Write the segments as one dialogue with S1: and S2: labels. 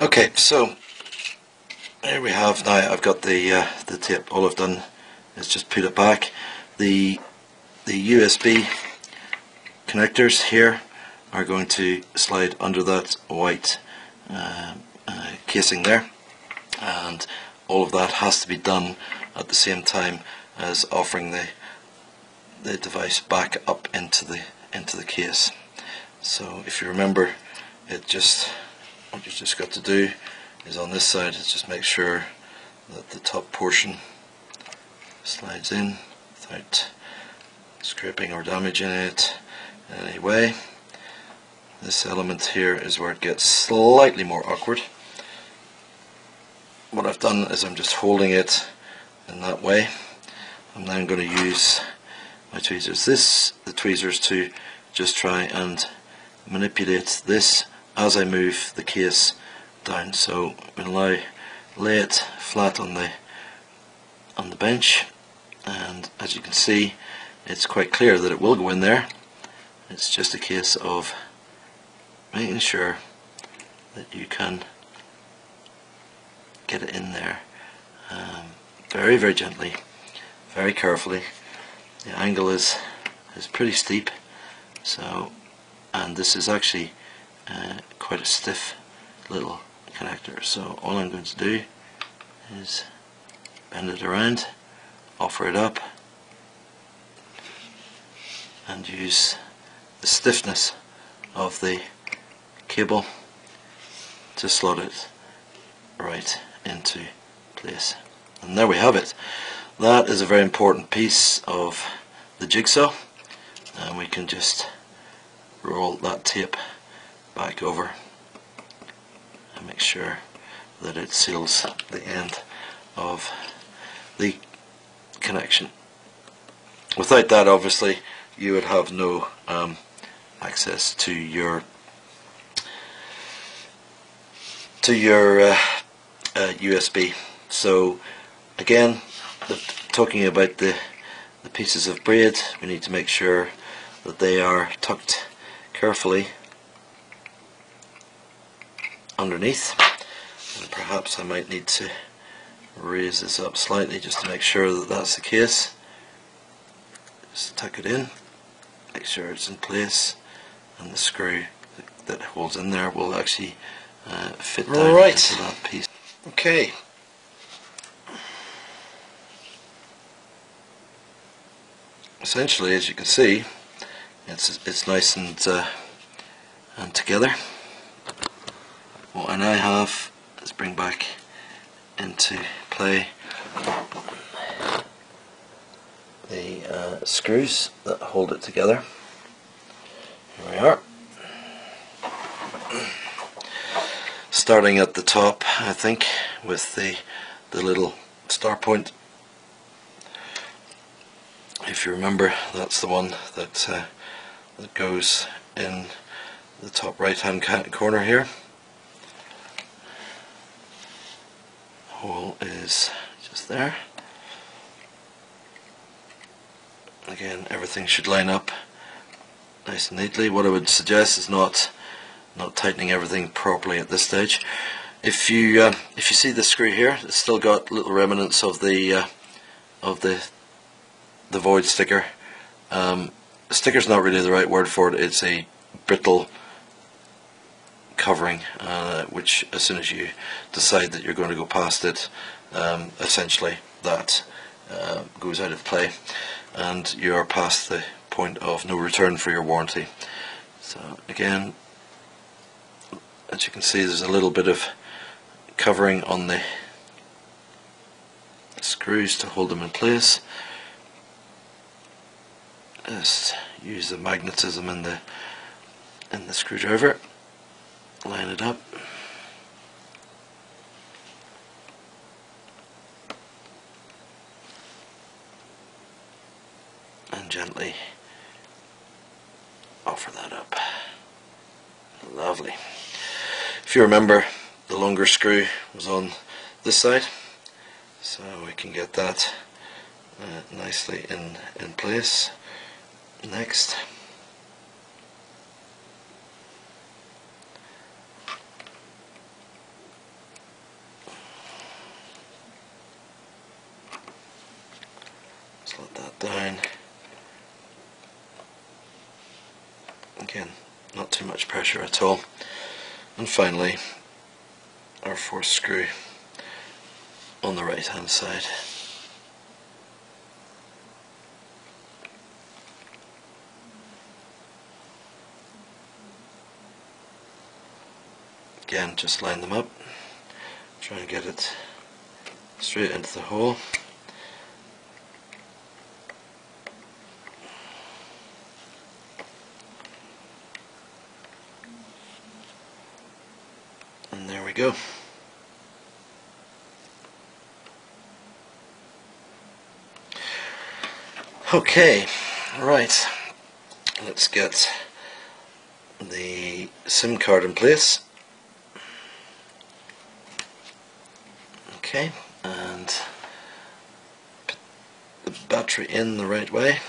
S1: Okay, so here we have, now I've got the tape. All I've done is just put it back. The USB connectors here are going to slide under that white casing there, and all of that has to be done at the same time as offering the device back up into the case. So if you remember, what you just got to do is on this side is just make sure that the top portion slides in without scraping or damaging it in any way. This element here is where it gets slightly more awkward. What I've done is I'm just holding it in that way. I'm then going to use my tweezers, the tweezers, to just try and manipulate this as I move the case down. So I'm going to lay it flat on the bench, and as you can see, it's quite clear that it will go in there. It's just a case of making sure that you can get it in there very, very gently, very carefully. The angle is pretty steep, so, and this is actually quite a stiff little connector. So all I'm going to do is bend it around, offer it up, and use the stiffness of the cable to slot it right into place. And there we have it. That is a very important piece of the jigsaw, and we can just roll that tape back over and make sure that it seals the end of the connection. Without that, obviously, you would have no access to your USB. So again, talking about the pieces of braid, we need to make sure that they are tucked carefully underneath, and perhaps I might need to raise this up slightly just to make sure that that's the case. Just tuck it in, make sure it's in place, and the screw that holds in there will actually fit down into that piece. Okay. Essentially, as you can see, it's nice and together. What I now have is bring back into play the screws that hold it together. Here we are. Starting at the top, I think, with the little star point. If you remember, that's the one that goes in the top right hand corner here. The hole is just there. Again, everything should line up nice and neatly. What I would suggest is not tightening everything properly at this stage. If you see the screw here, it's still got little remnants of the void sticker. Sticker's not really the right word for it. It's a brittle covering, which as soon as you decide that you're going to go past it, essentially that goes out of play, and you're past the point of no return for your warranty. So again, as you can see, there's a little bit of covering on the screws to hold them in place. Just use the magnetism in the screwdriver, line it up, and gently offer that up. Lovely. If you remember, the longer screw was on this side, so we can get that nicely in place. Next, Just let that down. Again, not too much pressure at all. And finally, our fourth screw on the right hand side. Again, just line them up, try and get it straight into the hole. And there we go. Okay, right, let's get the SIM card in place. Okay, and put the battery in the right way.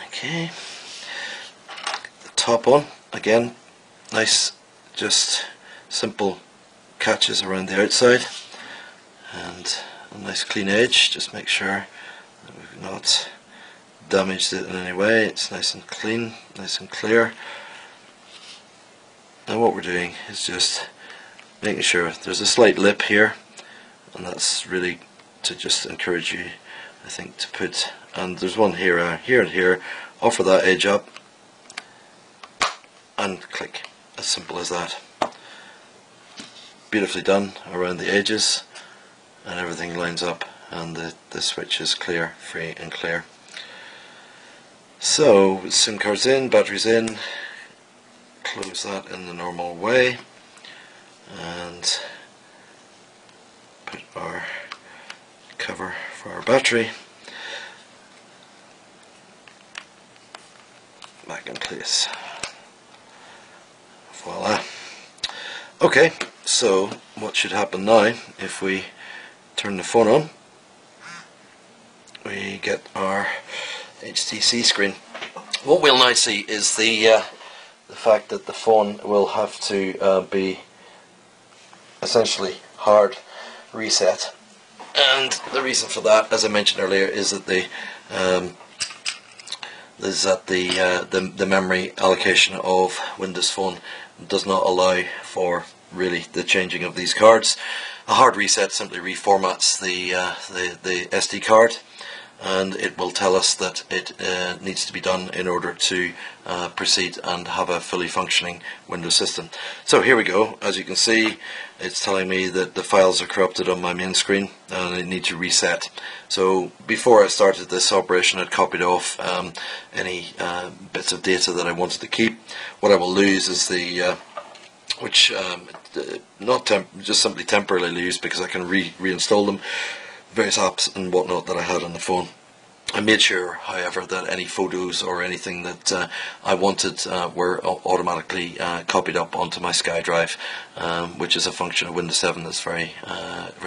S1: Okay, the top on, again, nice, just simple catches around the outside, and a nice clean edge. Just make sure that we've not damaged it in any way. It's nice and clean, nice and clear. Now what we're doing is just making sure there's a slight lip here, and that's really to just encourage you, I think, to put, and there's one here, here and here, offer that edge up and click, as simple as that. Beautifully done around the edges, and everything lines up, and the switch is clear, free and clear. So SIM card's in, battery's in. Close that in the normal way and put our cover for our battery back in place. Voila. Okay, so what should happen now, if we turn the phone on, we get our HTC screen. What we'll now see is the fact that the phone will have to be essentially hard reset, and the reason for that, as I mentioned earlier, is that the memory allocation of Windows Phone does not allow for really the changing of these cards. A hard reset simply reformats the SD card, and it will tell us that it needs to be done in order to proceed and have a fully functioning Windows system. So here we go. As you can see, it's telling me that the files are corrupted on my main screen and I need to reset. So before I started this operation, I'd copied off any bits of data that I wanted to keep. What I will lose is the just simply temporarily lose, because I can reinstall them, various apps and whatnot that I had on the phone. I made sure, however, that any photos or anything that I wanted were automatically copied up onto my SkyDrive, which is a function of Windows 7 that's very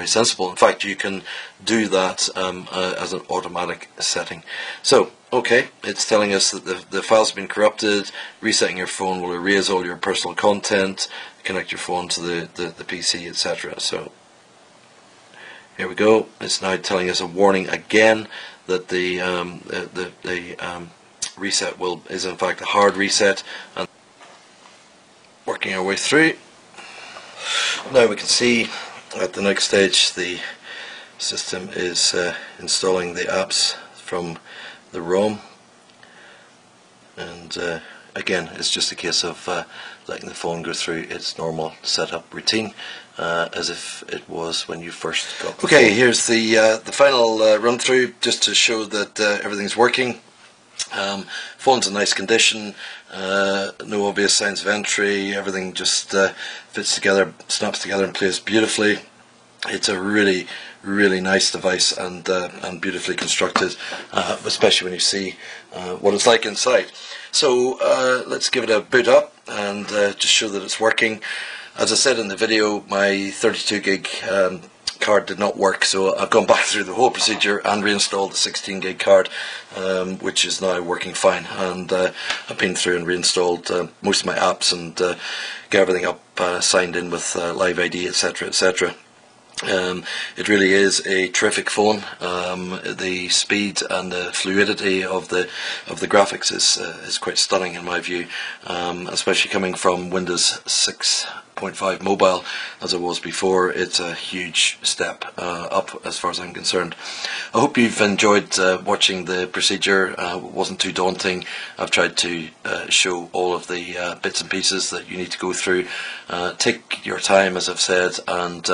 S1: sensible. In fact, you can do that as an automatic setting. So, okay, it's telling us that the files have been corrupted. Resetting your phone will erase all your personal content, connect your phone to the PC, etc. So here we go. It's now telling us a warning again that the reset is in fact a hard reset, and working our way through. Now we can see at the next stage the system is installing the apps from the ROM, and again, it's just a case of letting the phone go through its normal setup routine, as if it was when you first got the phone. Okay, here's the final run through, just to show that everything's working. Phone's in nice condition, no obvious signs of entry, everything just fits together, snaps together and plays beautifully. It's a really nice device, and beautifully constructed, especially when you see what it's like inside. So let's give it a boot up and just show that it's working. As I said in the video, my 32 gig card did not work, so I've gone back through the whole procedure and reinstalled the 16 gig card, which is now working fine, and I've been through and reinstalled most of my apps and got everything up, signed in with Live ID, etc, etc. It really is a terrific phone. The speed and the fluidity of the graphics is quite stunning in my view, especially coming from Windows 6.5 mobile as it was before. It's a huge step up as far as I'm concerned. I hope you've enjoyed watching the procedure. It wasn't too daunting. I've tried to show all of the bits and pieces that you need to go through. Take your time, as I've said, and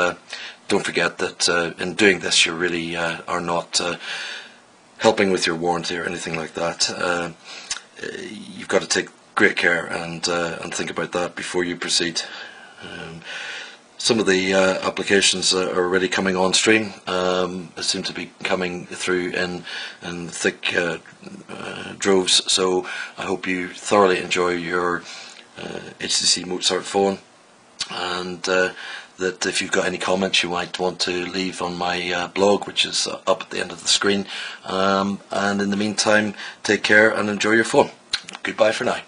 S1: don't forget that in doing this you really are not helping with your warranty or anything like that. You've got to take great care and think about that before you proceed. Some of the applications are already coming on stream. Seem to be coming through in thick droves, so I hope you thoroughly enjoy your HTC Mozart phone, and that if you've got any comments you might want to leave on my blog, which is up at the end of the screen. And in the meantime, take care and enjoy your phone. Goodbye for now.